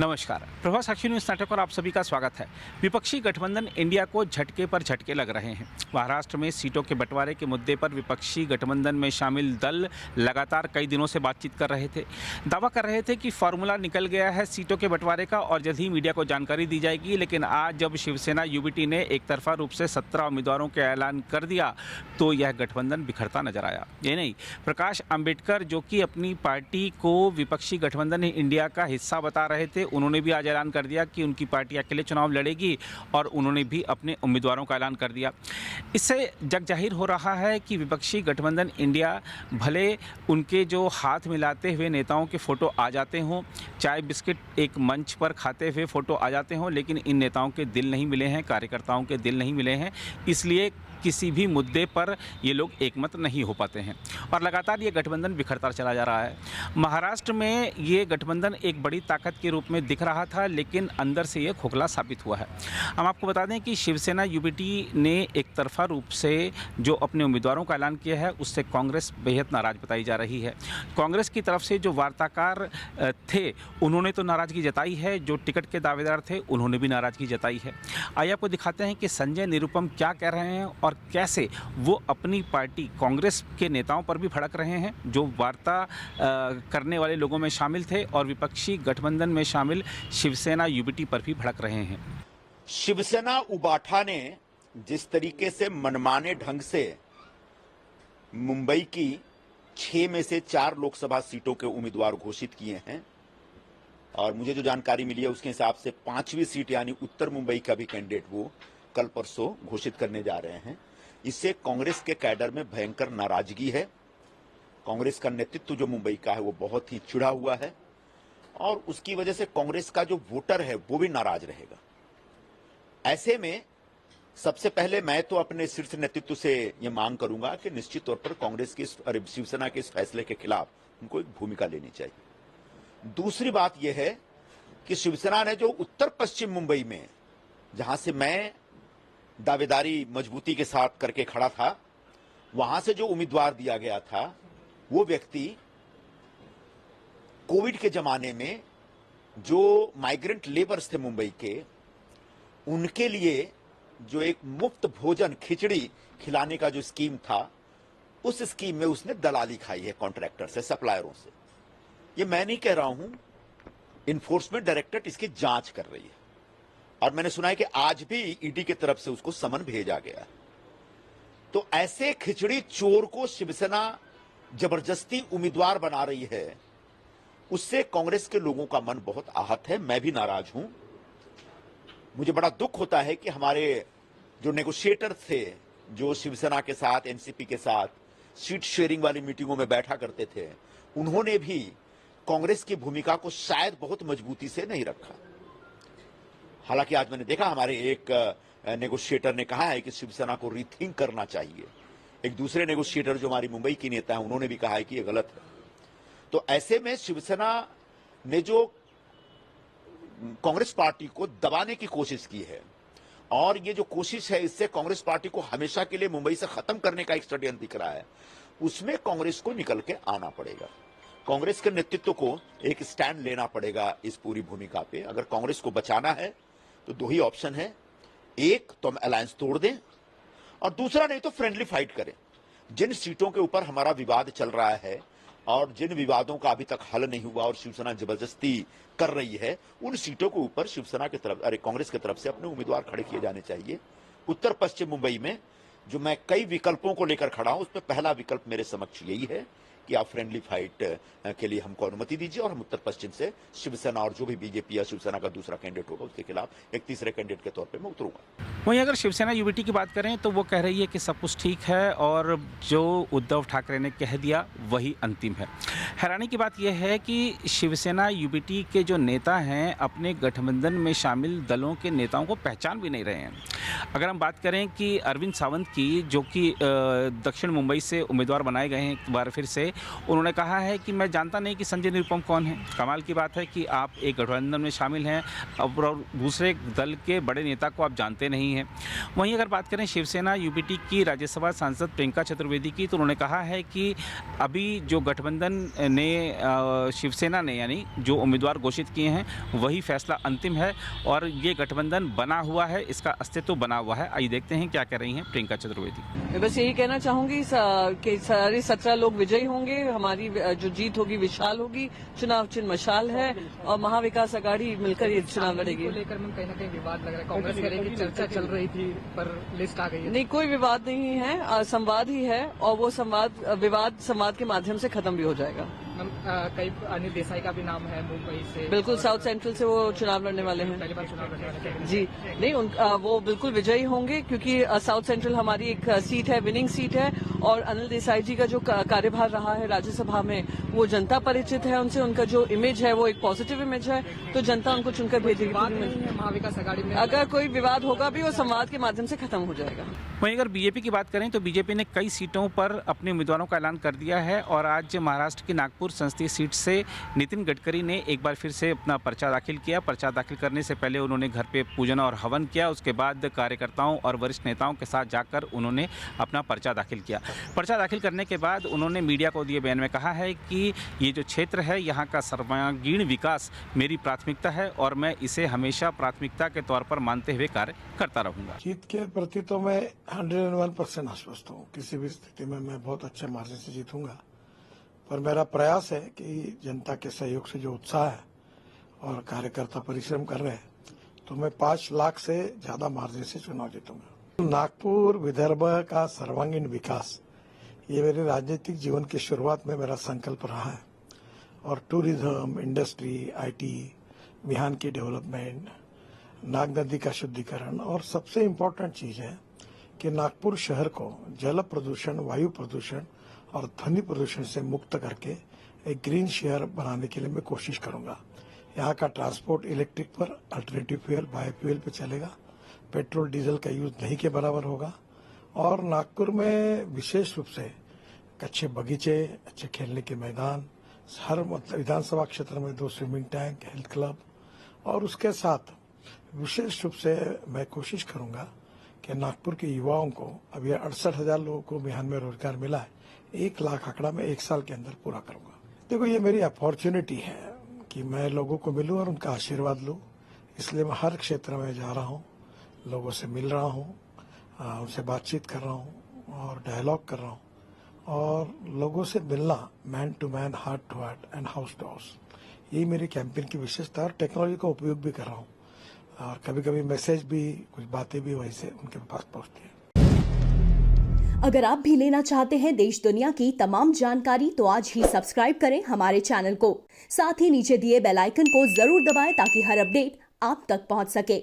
नमस्कार, प्रभा साक्षी न्यूज़ नाटक और आप सभी का स्वागत है। विपक्षी गठबंधन इंडिया को झटके पर झटके लग रहे हैं। महाराष्ट्र में सीटों के बंटवारे के मुद्दे पर विपक्षी गठबंधन में शामिल दल लगातार कई दिनों से बातचीत कर रहे थे। दावा कर रहे थे कि फार्मूला निकल गया है सीटों के बंटवारे का और जल्द ही मीडिया को जानकारी दी जाएगी। लेकिन आज जब शिवसेना यूबीटी ने एक तरफा रूप से 17 उम्मीदवारों का ऐलान कर दिया तो यह गठबंधन बिखरता नजर आया। ये नहीं, प्रकाश अंबेडकर जो कि अपनी पार्टी को विपक्षी गठबंधन इंडिया का हिस्सा बता रहे थे, उन्होंने भी आज ऐलान कर दिया कि उनकी पार्टी अकेले चुनाव लड़ेगी और उन्होंने भी अपने उम्मीदवारों का ऐलान कर दिया। इससे जग जाहिर हो रहा है कि विपक्षी गठबंधन इंडिया भले उनके जो हाथ मिलाते हुए नेताओं के फ़ोटो आ जाते हों, चाय बिस्किट एक मंच पर खाते हुए फ़ोटो आ जाते हों, लेकिन इन नेताओं के दिल नहीं मिले हैं, कार्यकर्ताओं के दिल नहीं मिले हैं। इसलिए किसी भी मुद्दे पर ये लोग एकमत नहीं हो पाते हैं और लगातार ये गठबंधन बिखरता चला जा रहा है। महाराष्ट्र में ये गठबंधन एक बड़ी ताकत के रूप में दिख रहा था, लेकिन अंदर से ये खोखला साबित हुआ है। हम आपको बता दें कि शिवसेना यूबीटी ने एक तरफा रूप से जो अपने उम्मीदवारों का ऐलान किया है, उससे कांग्रेस बेहद नाराज़ बताई जा रही है। कांग्रेस की तरफ से जो वार्ताकार थे, उन्होंने तो नाराज़गी जताई है, जो टिकट के दावेदार थे उन्होंने भी नाराज़गी जताई है। आइए आपको दिखाते हैं कि संजय निरुपम क्या कह रहे हैं और कैसे वो अपनी पार्टी कांग्रेस के नेताओं पर भी भड़क रहे हैं, जो वार्ता करने वाले लोगों में शामिल थे, और विपक्षी गठबंधन में शामिल शिवसेना यूबीटी पर भी भड़क रहे हैं। शिवसेना उबाठा ने जिस तरीके से मनमाने ढंग से मुंबई की 6 में से 4 लोकसभा सीटों के उम्मीदवार घोषित किए हैं और मुझे जो जानकारी मिली है उसके हिसाब से 5वीं सीट यानी उत्तर मुंबई का भी कैंडिडेट वो कल परसों घोषित करने जा रहे हैं। इससे कांग्रेस के कैडर में भयंकर नाराजगी है। कांग्रेस का नेतृत्व जो मुंबई का है वो बहुत ही चिढ़ा हुआ है और उसकी वजह से कांग्रेस का जो वोटर है वो भी नाराज रहेगा। ऐसे में सबसे पहले मैं तो अपने शीर्ष नेतृत्व से ये मांग करूंगा कि निश्चित तौर पर कांग्रेस की शिवसेना के इस फैसले के खिलाफ उनको एक भूमिका लेनी चाहिए। दूसरी बात यह है कि शिवसेना ने जो उत्तर पश्चिम मुंबई में, जहां से मैं दावेदारी मजबूती के साथ करके खड़ा था, वहां से जो उम्मीदवार दिया गया था वो व्यक्ति कोविड के जमाने में जो माइग्रेंट लेबर्स थे मुंबई के, उनके लिए जो एक मुफ्त भोजन खिचड़ी खिलाने का जो स्कीम था, उस स्कीम में उसने दलाली खाई है कॉन्ट्रैक्टर से, सप्लायरों से। ये मैं नहीं कह रहा हूं, इन्फोर्समेंट डायरेक्टरेट इसकी जांच कर रही है और मैंने सुना है कि आज भी ईडी की तरफ से उसको समन भेजा गया। तो ऐसे खिचड़ी चोर को शिवसेना जबरदस्ती उम्मीदवार बना रही है, उससे कांग्रेस के लोगों का मन बहुत आहत है। मैं भी नाराज हूं। मुझे बड़ा दुख होता है कि हमारे जो नेगोशिएटर थे, जो शिवसेना के साथ, एनसीपी के साथ सीट शेयरिंग वाली मीटिंगों में बैठा करते थे, उन्होंने भी कांग्रेस की भूमिका को शायद बहुत मजबूती से नहीं रखा। हालांकि आज मैंने देखा हमारे एक नेगोशिएटर ने कहा है कि शिवसेना को रीथिंक करना चाहिए। एक दूसरे नेगोशिएटर जो हमारी मुंबई की नेता है, उन्होंने भी कहा है कि ये गलत है। तो ऐसे में शिवसेना ने जो कांग्रेस पार्टी को दबाने की कोशिश की है और ये जो कोशिश है, इससे कांग्रेस पार्टी को हमेशा के लिए मुंबई से खत्म करने का एक षड्यंत्र दिख रहा है। उसमें कांग्रेस को निकल के आना पड़ेगा। कांग्रेस के नेतृत्व को एक स्टैंड लेना पड़ेगा इस पूरी भूमिका पे। अगर कांग्रेस को बचाना है तो 2 ही ऑप्शन है, एक तो हम अलायंस तोड़ दें और दूसरा नहीं तो फ्रेंडली फाइट करें। जिन सीटों के ऊपर हमारा विवाद चल रहा है और जिन विवादों का अभी तक हल नहीं हुआ और शिवसेना जबरदस्ती कर रही है, उन सीटों के ऊपर शिवसेना की तरफ, कांग्रेस की तरफ से अपने उम्मीदवार खड़े किए जाने चाहिए। उत्तर पश्चिम मुंबई में जो मैं कई विकल्पों को लेकर खड़ा हूं, उसमें पहला विकल्प मेरे समक्ष यही है कि आप फ्रेंडली फाइट के लिए हमको अनुमति दीजिए और हम उत्तर पश्चिम से शिवसेना और जो भी बीजेपी या शिवसेना का दूसरा कैंडिडेट होगा उसके खिलाफ एक तीसरे कैंडिडेट के तौर पे मैं उतरूंगा। वहीं अगर शिवसेना यूबीटी की बात करें तो वो कह रही है कि सब कुछ ठीक है और जो उद्धव ठाकरे ने कह दिया वही अंतिम है। हैरानी की बात यह है कि शिवसेना यूबीटी के जो नेता हैं अपने गठबंधन में शामिल दलों के नेताओं को पहचान भी नहीं रहे हैं। अगर हम बात करें कि अरविंद सावंत की, जो कि दक्षिण मुंबई से उम्मीदवार बनाए गए हैं एक बार फिर से, उन्होंने कहा है कि मैं जानता नहीं कि संजय निरुपम कौन है। कमाल की बात है कि आप एक गठबंधन में शामिल हैं और दूसरे दल के बड़े नेता को आप जानते नहीं हैं। वहीं अगर बात करें शिवसेना यूपीटी की राज्यसभा सांसद प्रियंका चतुर्वेदी की, तो उन्होंने कहा है कि अभी जो गठबंधन ने शिवसेना ने यानी जो उम्मीदवार घोषित किए हैं वही फैसला अंतिम है और ये गठबंधन बना हुआ है, इसका अस्तित्व बना हुआ है। आइए देखते हैं क्या कह रही हैं प्रियंका चतुर्वेदी। मैं बस यही कहना चाहूंगी कि सारे 17 लोग विजयी होंगे। हमारी जो जीत होगी विशाल होगी। चुनाव चिन्ह मशाल है और महाविकास अघाड़ी मिलकर ये चुनाव लड़ेगी। लेकर में कहीं ना कहीं विवाद लग रहा है। कांग्रेस कह रही है कि चर्चा चल रही थी पर लिस्ट आ गई है। नहीं, कोई विवाद नहीं है, संवाद ही है और वो विवाद संवाद के माध्यम से खत्म भी हो जाएगा। कई अनिल देसाई का भी नाम है मुंबई से। बिल्कुल, साउथ सेंट्रल से वो चुनाव लड़ने वाले हैं। पहली बार चुनाव लड़ने वाले हैं जी नहीं, वो बिल्कुल विजयी होंगे क्योंकि साउथ सेंट्रल हमारी एक सीट है, विनिंग सीट है और अनिल देसाई जी का जो कार्यभार रहा है राज्यसभा में वो जनता परिचित है उनसे। उनका जो इमेज है वो एक पॉजिटिव इमेज है, तो जनता उनको चुनकर भेजेगी। महाविकास अघाड़ी में अगर कोई विवाद होगा भी वो संवाद के माध्यम से खत्म हो जाएगा। वहीं अगर बीजेपी की बात करें तो बीजेपी ने कई सीटों पर अपने उम्मीदवारों का ऐलान कर दिया है और आज महाराष्ट्र की नागपुर संसदीय सीट से नितिन गडकरी ने एक बार फिर से अपना पर्चा दाखिल किया। पर्चा दाखिल करने से पहले उन्होंने घर पे पूजन और हवन किया। उसके बाद कार्यकर्ताओं और वरिष्ठ नेताओं के साथ जाकर उन्होंने अपना पर्चा दाखिल किया। पर्चा दाखिल करने के बाद उन्होंने मीडिया को दिए बयान में कहा है कि ये जो क्षेत्र है यहाँ का सर्वांगीण विकास मेरी प्राथमिकता है और मैं इसे हमेशा प्राथमिकता के तौर पर मानते हुए कार्य करता रहूंगा। जीत के प्रति तो मैं 101% आश्वस्त हूँ। किसी भी स्थिति में मैं बहुत अच्छे मार्जिन से जीतूंगा, पर मेरा प्रयास है कि जनता के सहयोग से जो उत्साह है और कार्यकर्ता परिश्रम कर रहे हैं तो मैं 5 लाख से ज्यादा मार्जिन से चुनाव जीतूंगा। नागपुर विदर्भ का सर्वांगीण विकास ये मेरे राजनीतिक जीवन की शुरुआत में मेरा संकल्प रहा है और टूरिज्म, इंडस्ट्री, आईटी, बिहान की डेवलपमेंट, नाग नदी का शुद्धिकरण और सबसे इम्पोर्टेंट चीज है कि नागपुर शहर को जल प्रदूषण, वायु प्रदूषण और ध्वनि प्रदूषण से मुक्त करके एक ग्रीन शहर बनाने के लिए मैं कोशिश करूंगा। यहाँ का ट्रांसपोर्ट इलेक्ट्रिक पर, अल्टरनेटिव फ्यूल, बायोफ्यूल पे चलेगा। पेट्रोल डीजल का यूज नहीं के बराबर होगा और नागपुर में विशेष रूप से अच्छे बगीचे, अच्छे खेलने के मैदान, हर विधानसभा क्षेत्र में 2 स्विमिंग टैंक, हेल्थ क्लब और उसके साथ विशेष रूप से मैं कोशिश करूंगा कि नागपुर के युवाओं को, अभी 68,000 लोगों को बिहार में रोजगार मिला है, 1 लाख आंकड़ा में 1 साल के अंदर पूरा करूंगा। देखो, ये मेरी अपॉर्चुनिटी है कि मैं लोगों को मिलूं और उनका आशीर्वाद लूं, इसलिए मैं हर क्षेत्र में जा रहा हूं, लोगों से मिल रहा हूं, उनसे बातचीत कर रहा हूं और डायलॉग कर रहा हूं और लोगों से मिलना man to man, heart to heart and house to house, यही मेरी कैंपेन की विशेषता है। और टेक्नोलॉजी का उपयोग भी कर रहा हूँ और कभी कभी मैसेज भी, कुछ बातें भी वहीं से उनके पास पहुंचती है। अगर आप भी लेना चाहते हैं देश दुनिया की तमाम जानकारी तो आज ही सब्सक्राइब करें हमारे चैनल को। साथ ही नीचे दिए बेल आइकन को जरूर दबाएं ताकि हर अपडेट आप तक पहुंच सके।